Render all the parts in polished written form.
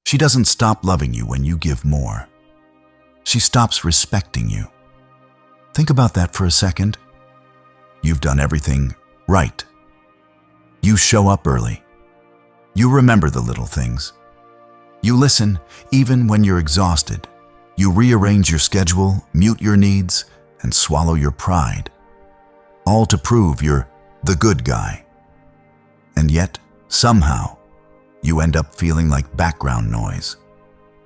She doesn't stop loving you when you give more. She stops respecting you. Think about that for a second. You've done everything right. You show up early. You remember the little things. You listen even when you're exhausted. You rearrange your schedule, mute your needs, and swallow your pride. All to prove you're the good guy. And yet, somehow, you end up feeling like background noise,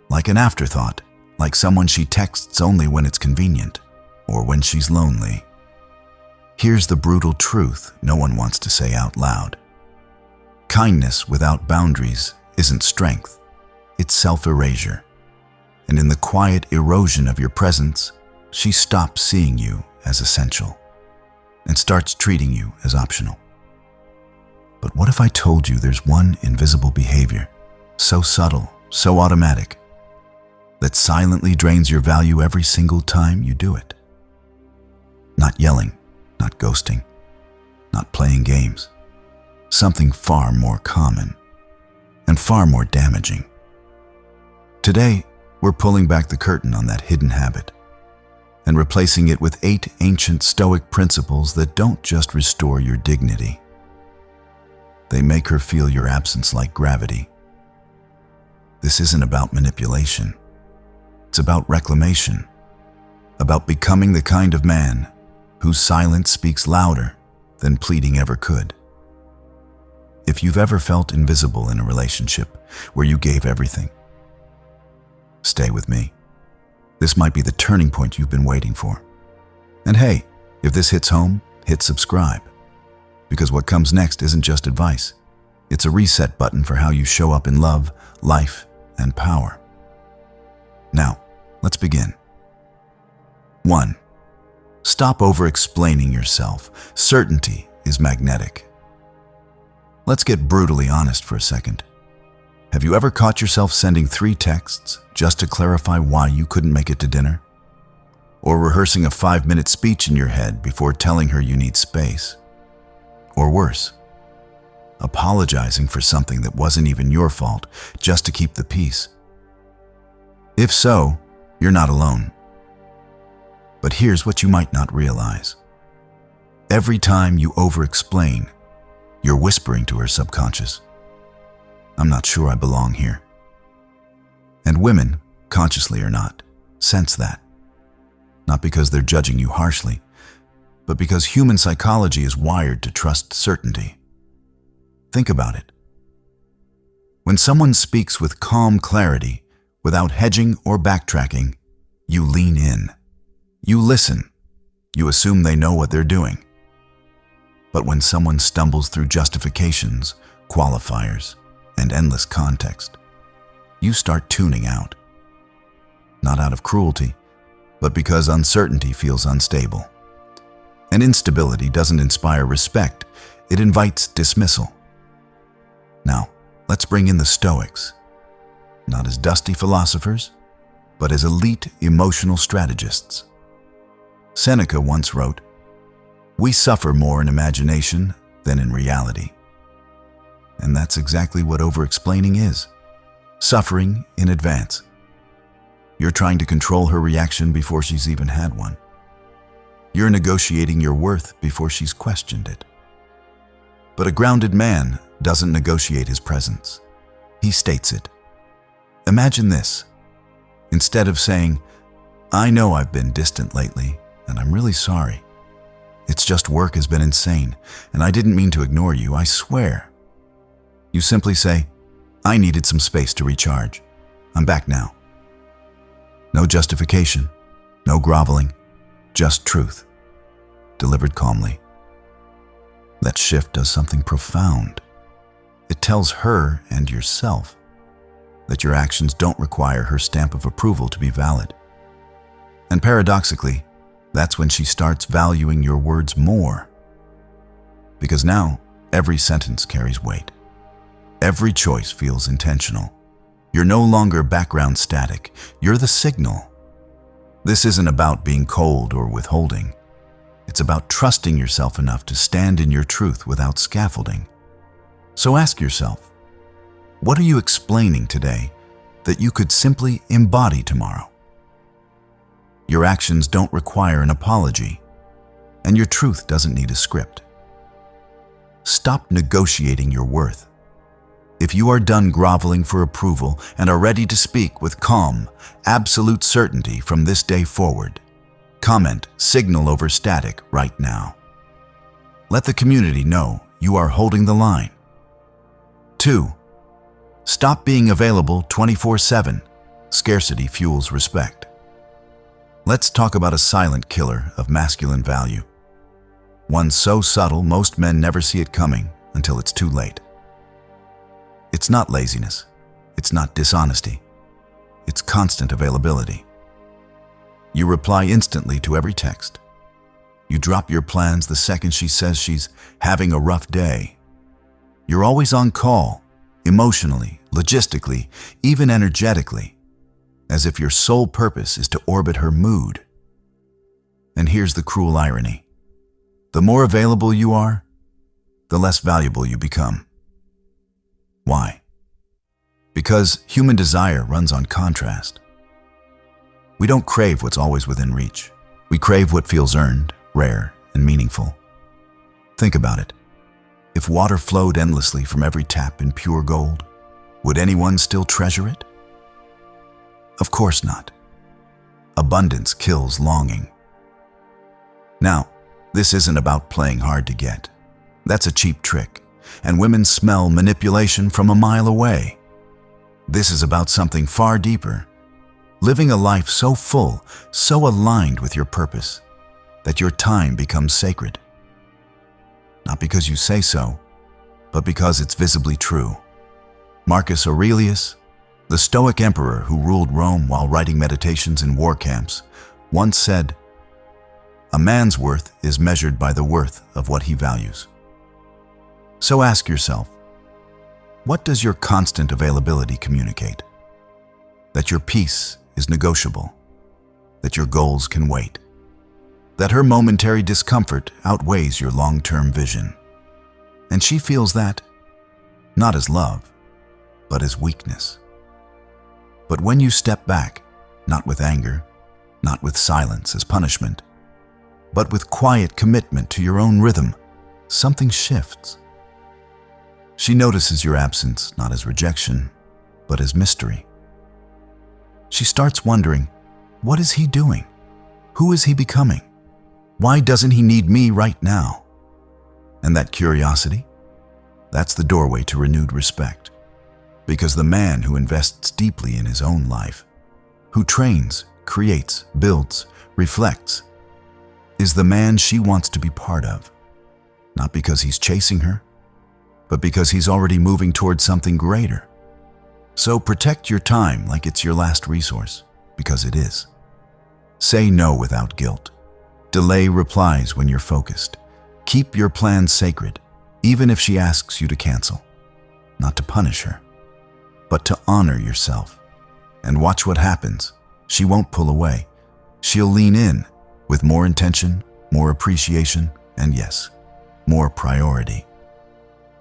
like an afterthought, like someone she texts only when it's convenient, or when she's lonely. Here's the brutal truth no one wants to say out loud. Kindness without boundaries isn't strength, it's self-erasure. And in the quiet erosion of your presence, she stops seeing you as essential and starts treating you as optional. But what if I told you there's one invisible behavior, so subtle, so automatic, that silently drains your value every single time you do it? Not yelling, not ghosting, not playing games. Something far more common and far more damaging. Today, we're pulling back the curtain on that hidden habit and replacing it with 8 ancient Stoic principles that don't just restore your dignity. They make her feel your absence like gravity. This isn't about manipulation. It's about reclamation, about becoming the kind of man whose silence speaks louder than pleading ever could. If you've ever felt invisible in a relationship where you gave everything, stay with me. This might be the turning point you've been waiting for. And hey, if this hits home, hit subscribe. Because what comes next isn't just advice. It's a reset button for how you show up in love, life, and power. Now, let's begin. 1. Stop over-explaining yourself. Certainty is magnetic. Let's get brutally honest for a second. Have you ever caught yourself sending 3 texts just to clarify why you couldn't make it to dinner? Or rehearsing a 5-minute speech in your head before telling her you need space? Or worse, apologizing for something that wasn't even your fault just to keep the peace? If so, you're not alone. But here's what you might not realize. Every time you over-explain, you're whispering to her subconscious, "I'm not sure I belong here." And women, consciously or not, sense that. Not because they're judging you harshly, but because human psychology is wired to trust certainty. Think about it. When someone speaks with calm clarity, without hedging or backtracking, you lean in. You listen. You assume they know what they're doing. But when someone stumbles through justifications, qualifiers, and endless context, you start tuning out. Not out of cruelty, but because uncertainty feels unstable. And instability doesn't inspire respect, it invites dismissal. Now, let's bring in the Stoics. Not as dusty philosophers, but as elite emotional strategists. Seneca once wrote, "We suffer more in imagination than in reality." And that's exactly what over-explaining is. Suffering in advance. You're trying to control her reaction before she's even had one. You're negotiating your worth before she's questioned it. But a grounded man doesn't negotiate his presence. He states it. Imagine this. Instead of saying, "I know I've been distant lately, and I'm really sorry. It's just work has been insane, and I didn't mean to ignore you, I swear." You simply say, "I needed some space to recharge. I'm back now." No justification, no groveling, just truth, delivered calmly. That shift does something profound. It tells her and yourself that your actions don't require her stamp of approval to be valid. And paradoxically, that's when she starts valuing your words more. Because now, every sentence carries weight. Every choice feels intentional. You're no longer background static. You're the signal. This isn't about being cold or withholding. It's about trusting yourself enough to stand in your truth without scaffolding. So ask yourself, what are you explaining today that you could simply embody tomorrow. Your actions don't require an apology, and your truth doesn't need a script. Stop negotiating your worth. If you are done groveling for approval and are ready to speak with calm, absolute certainty from this day forward, comment signal over static right now. Let the community know you are holding the line. 2. Stop being available 24/7. Scarcity fuels respect. Let's talk about a silent killer of masculine value. One so subtle most men never see it coming until it's too late. It's not laziness. It's not dishonesty. It's constant availability. You reply instantly to every text. You drop your plans the second she says she's having a rough day. You're always on call, emotionally, logistically, even energetically, as if your sole purpose is to orbit her mood. And here's the cruel irony. The more available you are, the less valuable you become. Why? Because human desire runs on contrast. We don't crave what's always within reach. We crave what feels earned, rare, and meaningful. Think about it. If water flowed endlessly from every tap in pure gold, would anyone still treasure it? Of course not. Abundance kills longing. Now, this isn't about playing hard to get. That's a cheap trick, and women smell manipulation from a mile away. This is about something far deeper. Living a life so full, so aligned with your purpose, that your time becomes sacred. Not because you say so, but because it's visibly true. Marcus Aurelius, the Stoic emperor who ruled Rome while writing meditations in war camps, once said, "A man's worth is measured by the worth of what he values." So ask yourself, what does your constant availability communicate? That your peace is negotiable, that your goals can wait, that her momentary discomfort outweighs your long-term vision. And she feels that, not as love, but as weakness. But when you step back, not with anger, not with silence as punishment, but with quiet commitment to your own rhythm, something shifts. She notices your absence not as rejection, but as mystery. She starts wondering, what is he doing? Who is he becoming? Why doesn't he need me right now? And that curiosity, that's the doorway to renewed respect. Because the man who invests deeply in his own life, who trains, creates, builds, reflects, is the man she wants to be part of. Not because he's chasing her, but because he's already moving towards something greater. So protect your time like it's your last resource, because it is. Say no without guilt. Delay replies when you're focused. Keep your plans sacred, even if she asks you to cancel. Not to punish her, but to honor yourself. And watch what happens. She won't pull away. She'll lean in with more intention, more appreciation, and yes, more priority.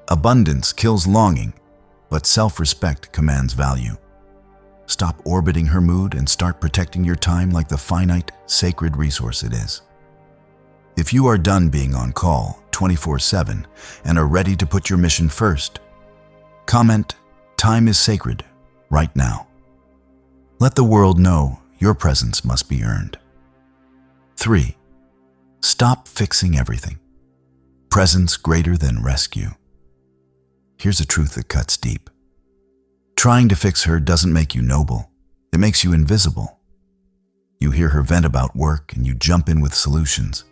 Abundance kills longing, but self-respect commands value. Stop orbiting her mood and start protecting your time like the finite, sacred resource it is. If you are done being on call 24/7 and are ready to put your mission first, comment, "Time is sacred," right now. Let the world know your presence must be earned. 3. Stop fixing everything. Presence greater than rescue. Here's a truth that cuts deep. Trying to fix her doesn't make you noble. It makes you invisible. You hear her vent about work and you jump in with solutions.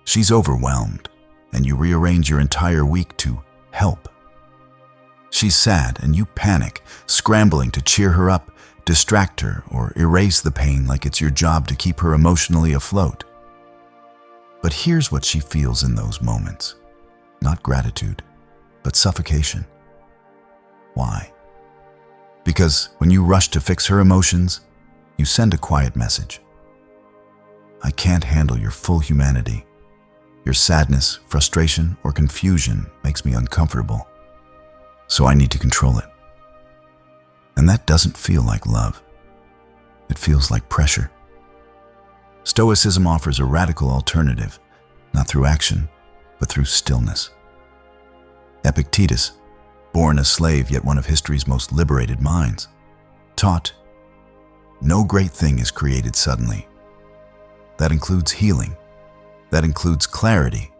She's overwhelmed and you rearrange your entire week to help. She's sad and you panic, scrambling to cheer her up, distract her, or erase the pain like it's your job to keep her emotionally afloat. But here's what she feels in those moments. Not gratitude, but suffocation. Why? Because when you rush to fix her emotions, you send a quiet message. I can't handle your full humanity. Your sadness, frustration, or confusion makes me uncomfortable, so I need to control it. And that doesn't feel like love. It feels like pressure. Stoicism offers a radical alternative, not through action, but through stillness. Epictetus, born a slave yet one of history's most liberated minds, taught, "No great thing is created suddenly." That includes healing. That includes clarity.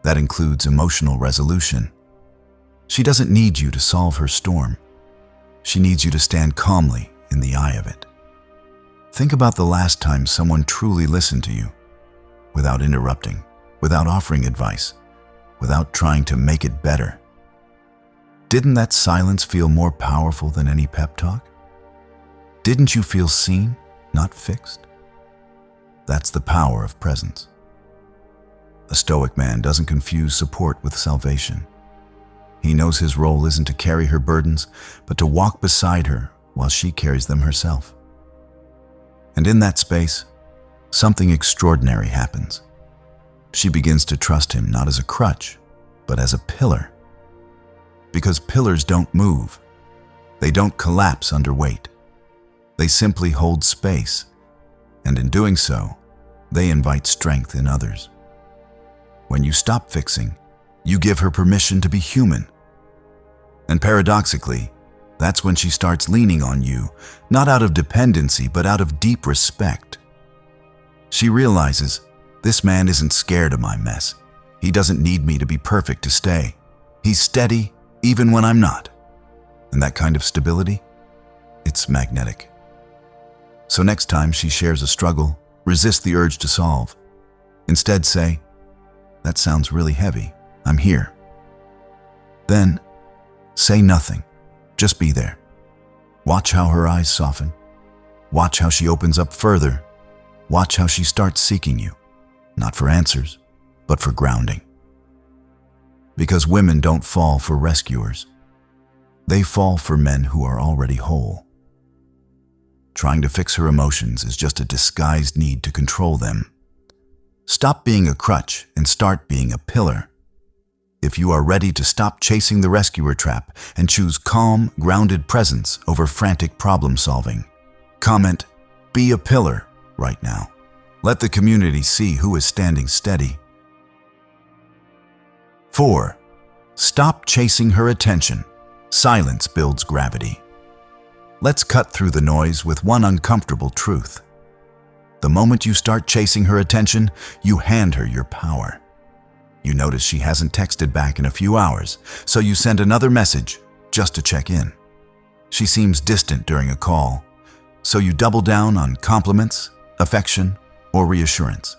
That includes emotional resolution. She doesn't need you to solve her storm. She needs you to stand calmly in the eye of it. Think about the last time someone truly listened to you, without interrupting, without offering advice, without trying to make it better. Didn't that silence feel more powerful than any pep talk? Didn't you feel seen, not fixed? That's the power of presence. A Stoic man doesn't confuse support with salvation. He knows his role isn't to carry her burdens, but to walk beside her while she carries them herself. And in that space, something extraordinary happens. She begins to trust him not as a crutch, but as a pillar. Because pillars don't move. They don't collapse under weight. They simply hold space, and in doing so, they invite strength in others. When you stop fixing, you give her permission to be human. And paradoxically, that's when she starts leaning on you, not out of dependency, but out of deep respect. She realizes, this man isn't scared of my mess. He doesn't need me to be perfect to stay. He's steady, even when I'm not. And that kind of stability, it's magnetic. So next time she shares a struggle, resist the urge to solve. Instead say, "That sounds really heavy. I'm here." Then, say nothing. Just be there. Watch how her eyes soften. Watch how she opens up further. Watch how she starts seeking you, not for answers, but for grounding. Because women don't fall for rescuers. They fall for men who are already whole. Trying to fix her emotions is just a disguised need to control them. Stop being a crutch and start being a pillar. If you are ready to stop chasing the rescuer trap and choose calm, grounded presence over frantic problem solving, comment, "Be a pillar," right now. Let the community see who is standing steady. 4. Stop chasing her attention. Silence builds gravity. Let's cut through the noise with one uncomfortable truth. The moment you start chasing her attention, you hand her your power. You notice she hasn't texted back in a few hours, so you send another message just to check in. She seems distant during a call, so you double down on compliments, affection, or reassurance.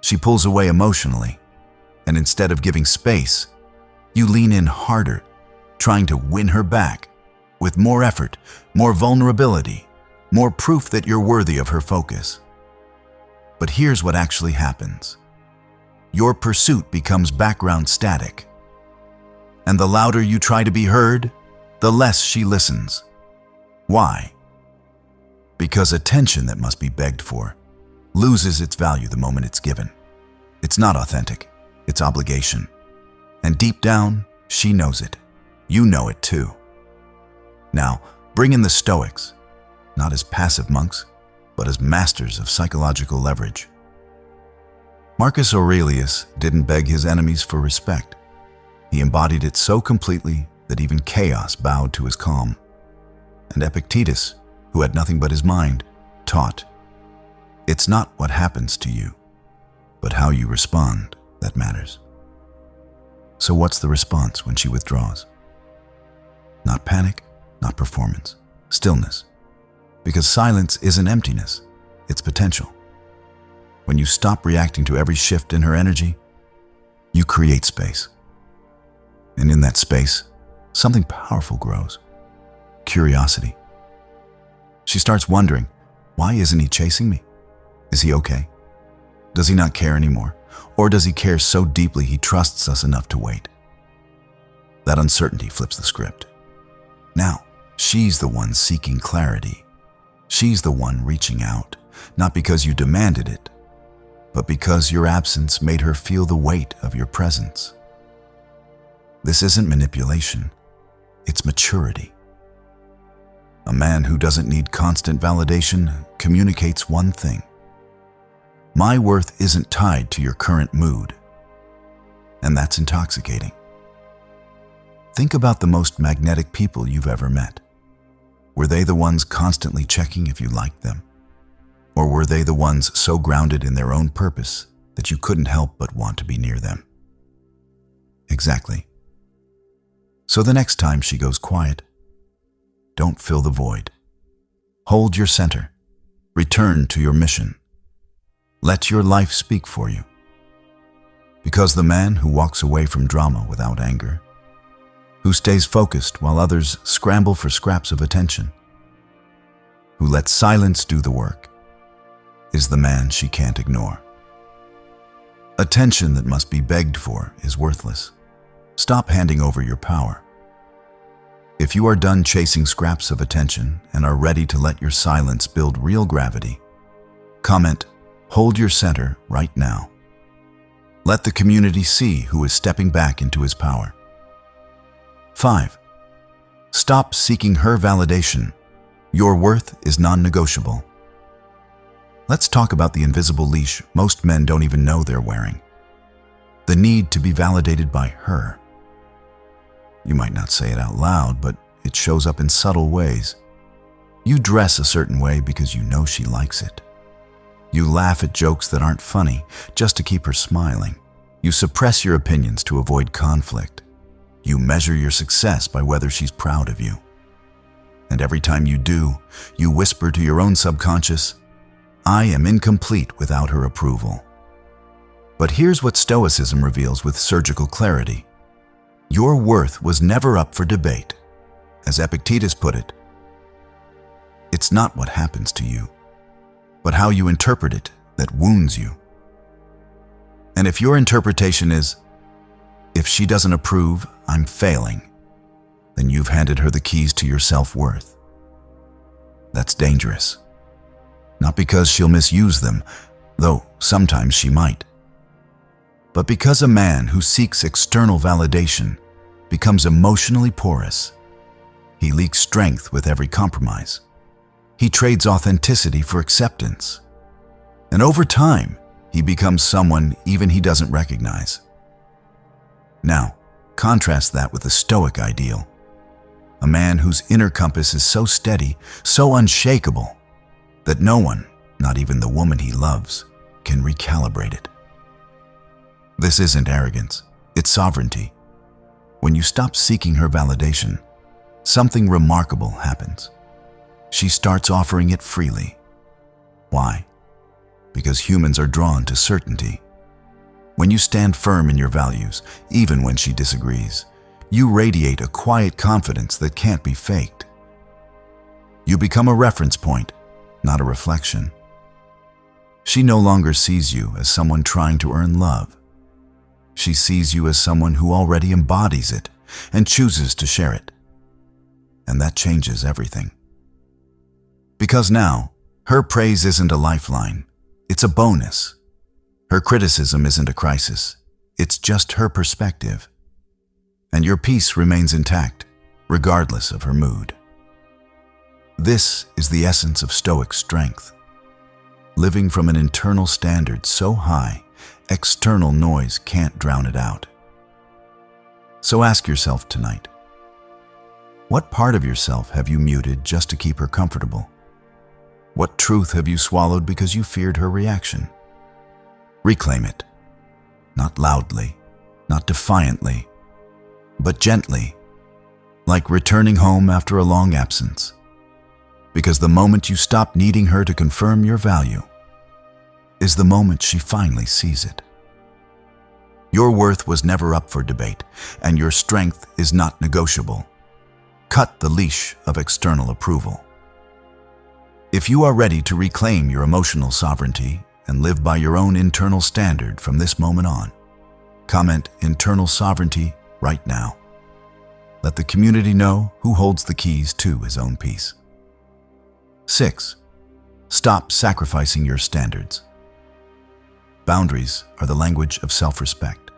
She pulls away emotionally, and instead of giving space, you lean in harder, trying to win her back with more effort, more vulnerability, more proof that you're worthy of her focus. But here's what actually happens. Your pursuit becomes background static. And the louder you try to be heard, the less she listens. Why? Because attention that must be begged for loses its value the moment it's given. It's not authentic, it's obligation. And deep down, she knows it. You know it too. Now, bring in the Stoics, not as passive monks, but as masters of psychological leverage. Marcus Aurelius didn't beg his enemies for respect. He embodied it so completely that even chaos bowed to his calm. And Epictetus, who had nothing but his mind, taught, "It's not what happens to you, but how you respond that matters." So what's the response when she withdraws? Not panic, not performance, stillness. Because silence isn't emptiness, it's potential. When you stop reacting to every shift in her energy, you create space. And in that space, something powerful grows. Curiosity. She starts wondering, why isn't he chasing me? Is he okay? Does he not care anymore? Or does he care so deeply he trusts us enough to wait? That uncertainty flips the script. Now, she's the one seeking clarity. She's the one reaching out, not because you demanded it, but because your absence made her feel the weight of your presence. This isn't manipulation, it's maturity. A man who doesn't need constant validation communicates one thing: my worth isn't tied to your current mood. And that's intoxicating. Think about the most magnetic people you've ever met. Were they the ones constantly checking if you liked them? Or were they the ones so grounded in their own purpose that you couldn't help but want to be near them? Exactly. So the next time she goes quiet, don't fill the void. Hold your center. Return to your mission. Let your life speak for you. Because the man who walks away from drama without anger, who stays focused while others scramble for scraps of attention, who lets silence do the work, is the man she can't ignore. Attention that must be begged for is worthless. Stop handing over your power. If you are done chasing scraps of attention and are ready to let your silence build real gravity, comment, "Hold your center right now." Let the community see who is stepping back into his power. 5. Stop seeking her validation. Your worth is non-negotiable. Let's talk about the invisible leash most men don't even know they're wearing. The need to be validated by her. You might not say it out loud, but it shows up in subtle ways. You dress a certain way because you know she likes it. You laugh at jokes that aren't funny just to keep her smiling. You suppress your opinions to avoid conflict. You measure your success by whether she's proud of you. And every time you do, you whisper to your own subconscious, "I am incomplete without her approval." But here's what Stoicism reveals with surgical clarity. Your worth was never up for debate. As Epictetus put it, it's not what happens to you, but how you interpret it that wounds you. And if your interpretation is, "If she doesn't approve, I'm failing," then you've handed her the keys to your self-worth. That's dangerous. Not because she'll misuse them, though sometimes she might, but because a man who seeks external validation becomes emotionally porous. He leaks strength with every compromise. He trades authenticity for acceptance. And over time, he becomes someone even he doesn't recognize. Now, contrast that with the Stoic ideal. A man whose inner compass is so steady, so unshakable, that no one, not even the woman he loves, can recalibrate it. This isn't arrogance, it's sovereignty. When you stop seeking her validation, something remarkable happens. She starts offering it freely. Why? Because humans are drawn to certainty. When you stand firm in your values, even when she disagrees, you radiate a quiet confidence that can't be faked. You become a reference point, not a reflection. She no longer sees you as someone trying to earn love. She sees you as someone who already embodies it and chooses to share it. And that changes everything. Because now, her praise isn't a lifeline, it's a bonus. Her criticism isn't a crisis, it's just her perspective. And your peace remains intact, regardless of her mood. This is the essence of Stoic strength. Living from an internal standard so high, external noise can't drown it out. So ask yourself tonight, what part of yourself have you muted just to keep her comfortable? What truth have you swallowed because you feared her reaction? Reclaim it. Not loudly, not defiantly, but gently, like returning home after a long absence. Because the moment you stop needing her to confirm your value is the moment she finally sees it. Your worth was never up for debate, and your strength is not negotiable. Cut the leash of external approval. If you are ready to reclaim your emotional sovereignty and live by your own internal standard from this moment on, comment "internal sovereignty" right now. Let the community know who holds the keys to his own peace. 6. Stop sacrificing your standards. Boundaries are the language of self-respect.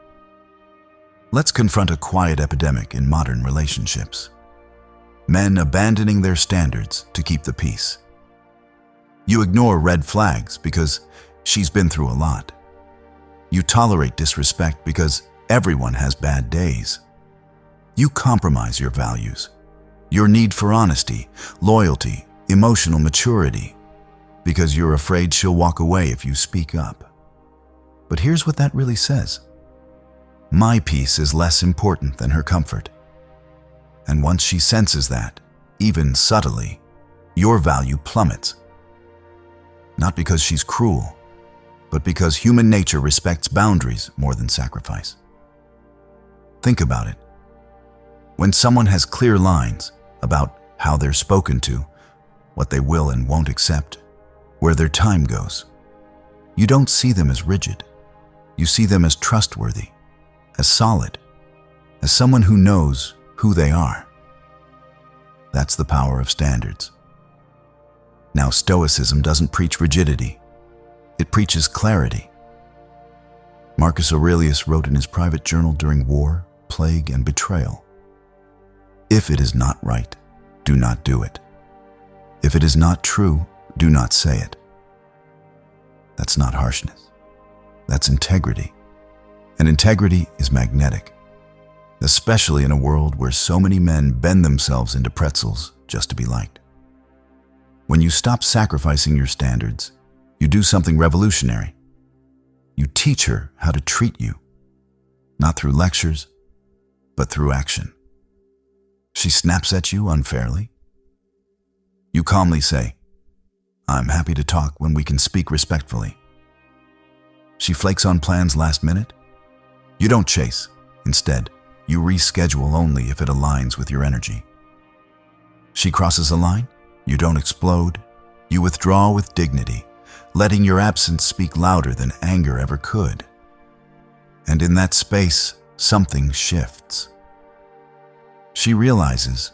Let's confront a quiet epidemic in modern relationships. men abandoning their standards to keep the peace. You ignore red flags because she's been through a lot. You tolerate disrespect because everyone has bad days. You compromise your values, your need for honesty, loyalty, emotional maturity, because you're afraid she'll walk away if you speak up. But here's what that really says. My peace is less important than her comfort. And once she senses that, even subtly, your value plummets. Not because she's cruel, but because human nature respects boundaries more than sacrifice. Think about it. When someone has clear lines about how they're spoken to, what they will and won't accept, where their time goes, you don't see them as rigid. You see them as trustworthy, as solid, as someone who knows who they are. That's the power of standards. Now, Stoicism doesn't preach rigidity. It preaches clarity. Marcus Aurelius wrote in his private journal during war, plague, and betrayal, "If it is not right, do not do it. If it is not true, do not say it." That's not harshness. That's integrity. And integrity is magnetic, especially in a world where so many men bend themselves into pretzels just to be liked. When you stop sacrificing your standards, you do something revolutionary. You teach her how to treat you, not through lectures, but through action. She snaps at you unfairly. You calmly say, "I'm happy to talk when we can speak respectfully." She flakes on plans last minute. You don't chase. Instead, you reschedule only if it aligns with your energy. She crosses a line. You don't explode. You withdraw with dignity, letting your absence speak louder than anger ever could. And in that space, something shifts. She realizes,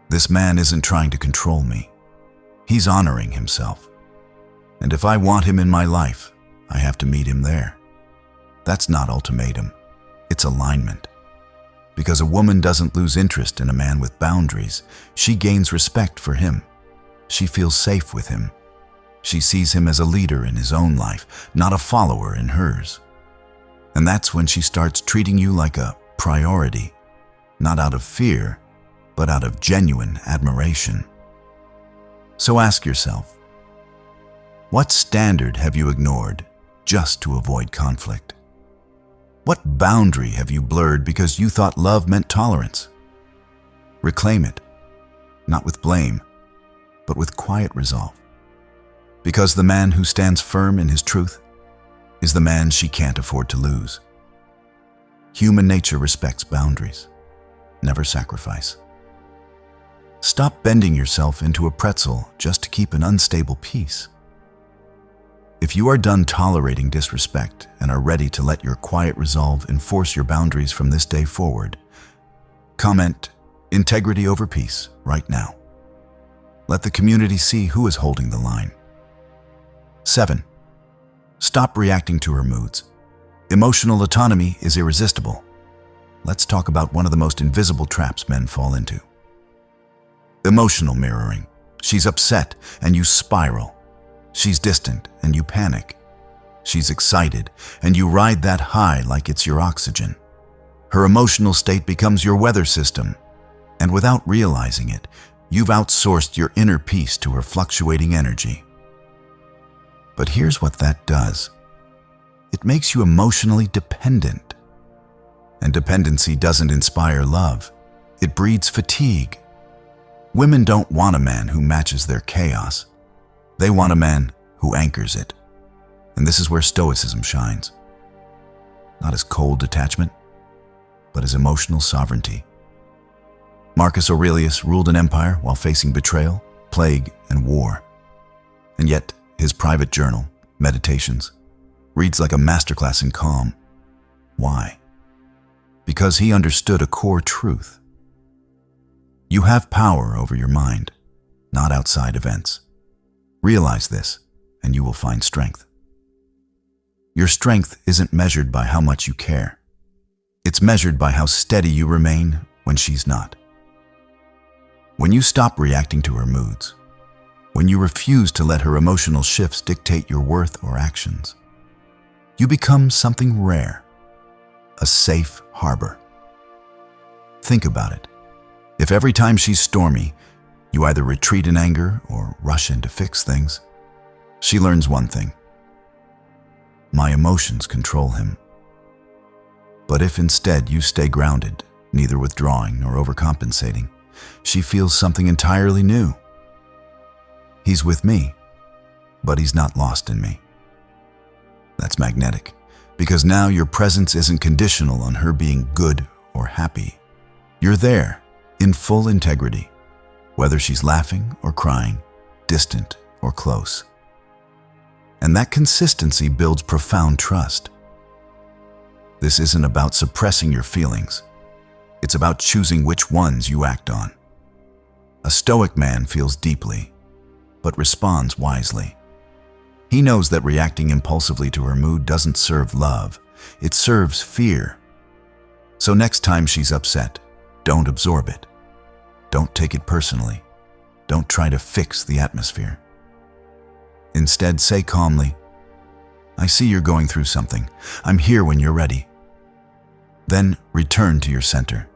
this man isn't trying to control me. He's honoring himself. And if I want him in my life, I have to meet him there. That's not ultimatum. It's alignment. Because a woman doesn't lose interest in a man with boundaries. She gains respect for him. She feels safe with him. She sees him as a leader in his own life, not a follower in hers. And that's when she starts treating you like a priority, not out of fear, but out of genuine admiration. So ask yourself, what standard have you ignored just to avoid conflict? What boundary have you blurred because you thought love meant tolerance? Reclaim it, not with blame, but with quiet resolve. Because the man who stands firm in his truth is the man she can't afford to lose. Human nature respects boundaries, never sacrifice. Stop bending yourself into a pretzel just to keep an unstable peace. If you are done tolerating disrespect and are ready to let your quiet resolve enforce your boundaries from this day forward, comment "integrity over peace" right now. Let the community see who is holding the line. 7. Stop reacting to her moods. Emotional autonomy is irresistible. Let's talk about one of the most invisible traps men fall into. Emotional mirroring. She's upset and you spiral. She's distant and you panic. She's excited and you ride that high like it's your oxygen. Her emotional state becomes your weather system. And without realizing it, you've outsourced your inner peace to her fluctuating energy. But here's what that does. It makes you emotionally dependent. And dependency doesn't inspire love. It breeds fatigue. Women don't want a man who matches their chaos. They want a man who anchors it. And this is where Stoicism shines. Not as cold detachment, but as emotional sovereignty. Marcus Aurelius ruled an empire while facing betrayal, plague, and war. And yet, his private journal, Meditations, reads like a masterclass in calm. Why? Because he understood a core truth. You have power over your mind, not outside events. Realize this, and you will find strength. Your strength isn't measured by how much you care. It's measured by how steady you remain when she's not. When you stop reacting to her moods, when you refuse to let her emotional shifts dictate your worth or actions, you become something rare, a safe harbor. Think about it. If every time she's stormy, you either retreat in anger or rush in to fix things, she learns one thing: my emotions control him. But if instead you stay grounded, neither withdrawing nor overcompensating, she feels something entirely new. He's with me, but he's not lost in me. That's magnetic, because now your presence isn't conditional on her being good or happy. You're there, in full integrity, whether she's laughing or crying, distant or close. And that consistency builds profound trust. This isn't about suppressing your feelings. It's about choosing which ones you act on. A Stoic man feels deeply, but responds wisely. He knows that reacting impulsively to her mood doesn't serve love, it serves fear. So next time she's upset, don't absorb it. Don't take it personally. Don't try to fix the atmosphere. Instead, say calmly, "I see you're going through something. I'm here when you're ready." Then return to your center.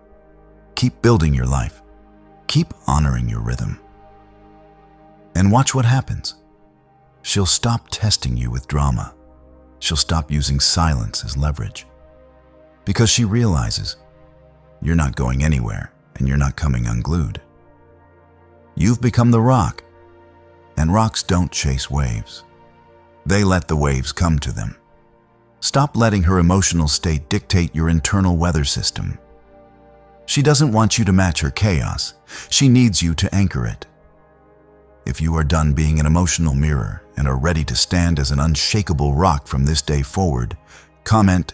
Keep building your life. Keep honoring your rhythm. And watch what happens. She'll stop testing you with drama. She'll stop using silence as leverage. Because she realizes you're not going anywhere and you're not coming unglued. You've become the rock, and rocks don't chase waves. They let the waves come to them. Stop letting her emotional state dictate your internal weather system. She doesn't want you to match her chaos. She needs you to anchor it. If you are done being an emotional mirror and are ready to stand as an unshakable rock from this day forward, comment,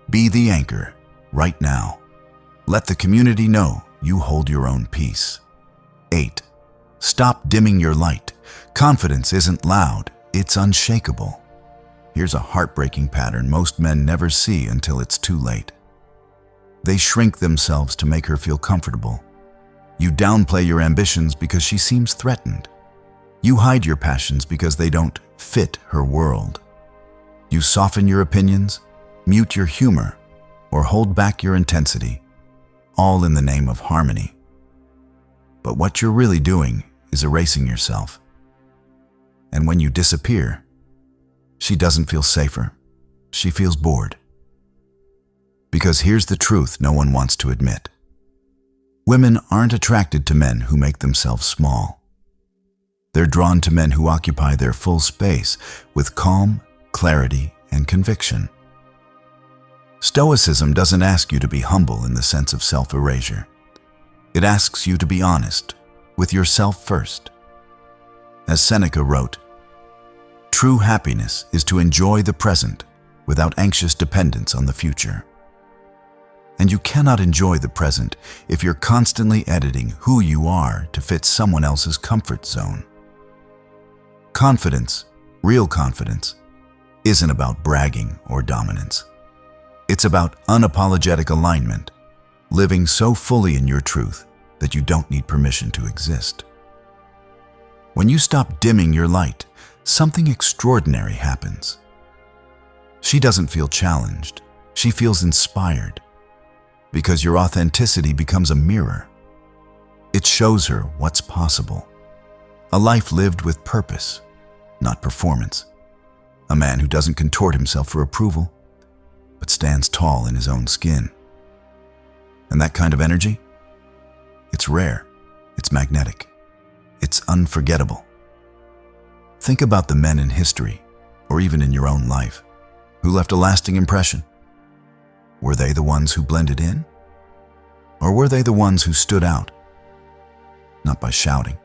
"Be the anchor," right now. Let the community know you hold your own peace. 8. Stop dimming your light. Confidence isn't loud, it's unshakable. Here's a heartbreaking pattern most men never see until it's too late. They shrink themselves to make her feel comfortable. You downplay your ambitions because she seems threatened. You hide your passions because they don't fit her world. You soften your opinions, mute your humor, or hold back your intensity, all in the name of harmony. But what you're really doing is erasing yourself. And when you disappear, she doesn't feel safer. She feels bored. Because here's the truth no one wants to admit. Women aren't attracted to men who make themselves small. They're drawn to men who occupy their full space with calm, clarity, and conviction. Stoicism doesn't ask you to be humble in the sense of self-erasure. It asks you to be honest, with yourself first. As Seneca wrote, "True happiness is to enjoy the present without anxious dependence on the future." And you cannot enjoy the present if you're constantly editing who you are to fit someone else's comfort zone. Confidence, real confidence, isn't about bragging or dominance. It's about unapologetic alignment, living so fully in your truth that you don't need permission to exist. When you stop dimming your light, something extraordinary happens. She doesn't feel challenged, she feels inspired, because your authenticity becomes a mirror. It shows her what's possible. A life lived with purpose, not performance. A man who doesn't contort himself for approval, but stands tall in his own skin. And that kind of energy? It's rare, it's magnetic, it's unforgettable. Think about the men in history, or even in your own life, who left a lasting impression. Were they the ones who blended in? Or were they the ones who stood out? Not by shouting,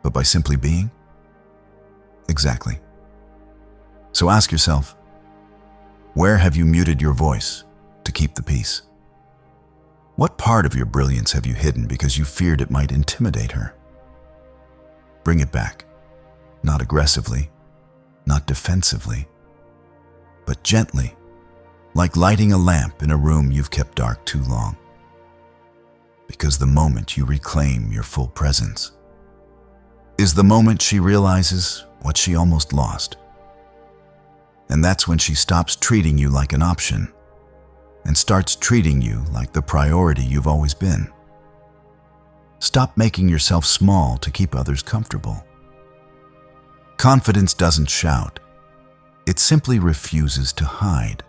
but by simply being? Exactly. So ask yourself, where have you muted your voice to keep the peace? What part of your brilliance have you hidden because you feared it might intimidate her? Bring it back, not aggressively, not defensively, but gently, like lighting a lamp in a room you've kept dark too long. because the moment you reclaim your full presence is the moment she realizes what she almost lost. And that's when she stops treating you like an option and starts treating you like the priority you've always been. Stop making yourself small to keep others comfortable. Confidence doesn't shout. It simply refuses to hide.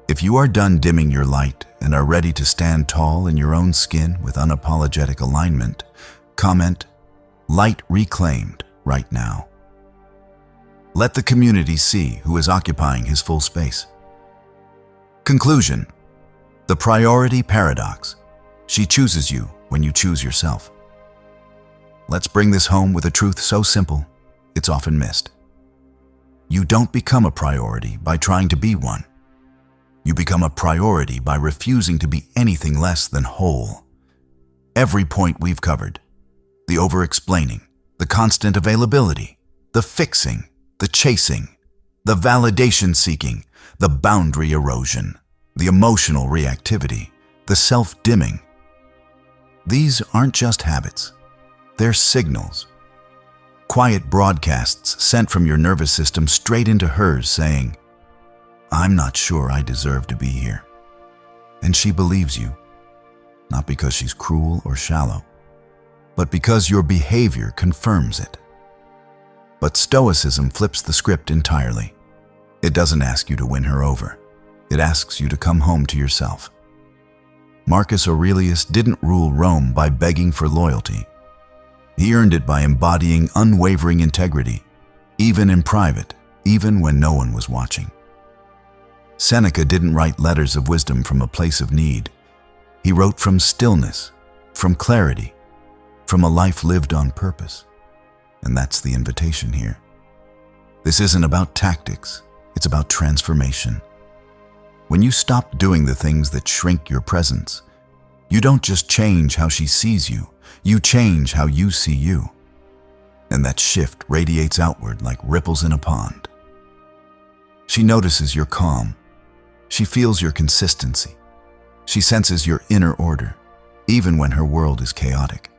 If you are done dimming your light and are ready to stand tall in your own skin with unapologetic alignment, comment, "Light reclaimed," right now. Let the community see who is occupying his full space. Conclusion: the priority paradox. She chooses you when you choose yourself. Let's bring this home with a truth so simple, it's often missed. You don't become a priority by trying to be one. You become a priority by refusing to be anything less than whole. Every point we've covered, the over-explaining, the constant availability, the fixing, the chasing, the validation-seeking, the boundary erosion, the emotional reactivity, the self-dimming. These aren't just habits, they're signals. Quiet broadcasts sent from your nervous system straight into hers saying, "I'm not sure I deserve to be here." And she believes you, not because she's cruel or shallow, but because your behavior confirms it. But Stoicism flips the script entirely. It doesn't ask you to win her over. It asks you to come home to yourself. Marcus Aurelius didn't rule Rome by begging for loyalty. He earned it by embodying unwavering integrity, even in private, even when no one was watching. Seneca didn't write letters of wisdom from a place of need. He wrote from stillness, from clarity, from a life lived on purpose. And that's the invitation here. This isn't about tactics, it's about transformation. When you stop doing the things that shrink your presence, you don't just change how she sees you, you change how you see you. And that shift radiates outward like ripples in a pond. She notices your calm. She feels your consistency. She senses your inner order, even when her world is chaotic.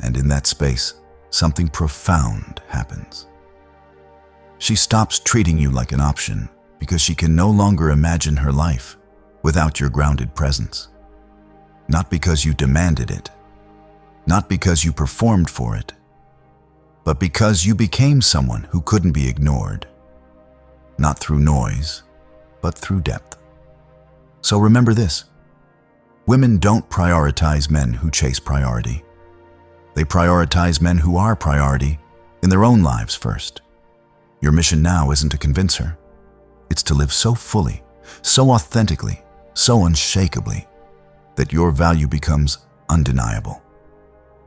And in that space, something profound happens. She stops treating you like an option because she can no longer imagine her life without your grounded presence. Not because you demanded it, not because you performed for it, but because you became someone who couldn't be ignored. Not through noise, but through depth. So remember this: women don't prioritize men who chase priority. They prioritize men who are priority in their own lives first. Your mission now isn't to convince her. It's to live so fully, so authentically, so unshakably, that your value becomes undeniable.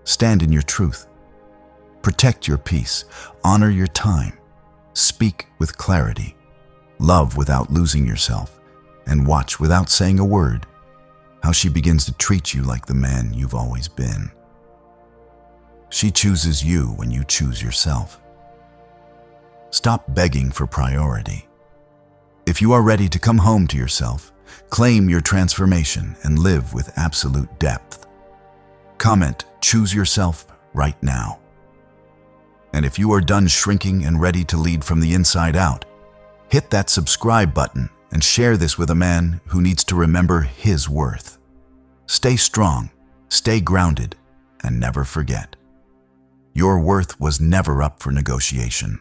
Stand in your truth. Protect your peace. Honor your time. Speak with clarity. Love without losing yourself. And watch without saying a word how she begins to treat you like the man you've always been. She chooses you when you choose yourself. Stop begging for priority. If you are ready to come home to yourself, claim your transformation and live with absolute depth. Comment, "Choose yourself" right now. And if you are done shrinking and ready to lead from the inside out, hit that subscribe button and share this with a man who needs to remember his worth. Stay strong, stay grounded, and never forget: your worth was never up for negotiation.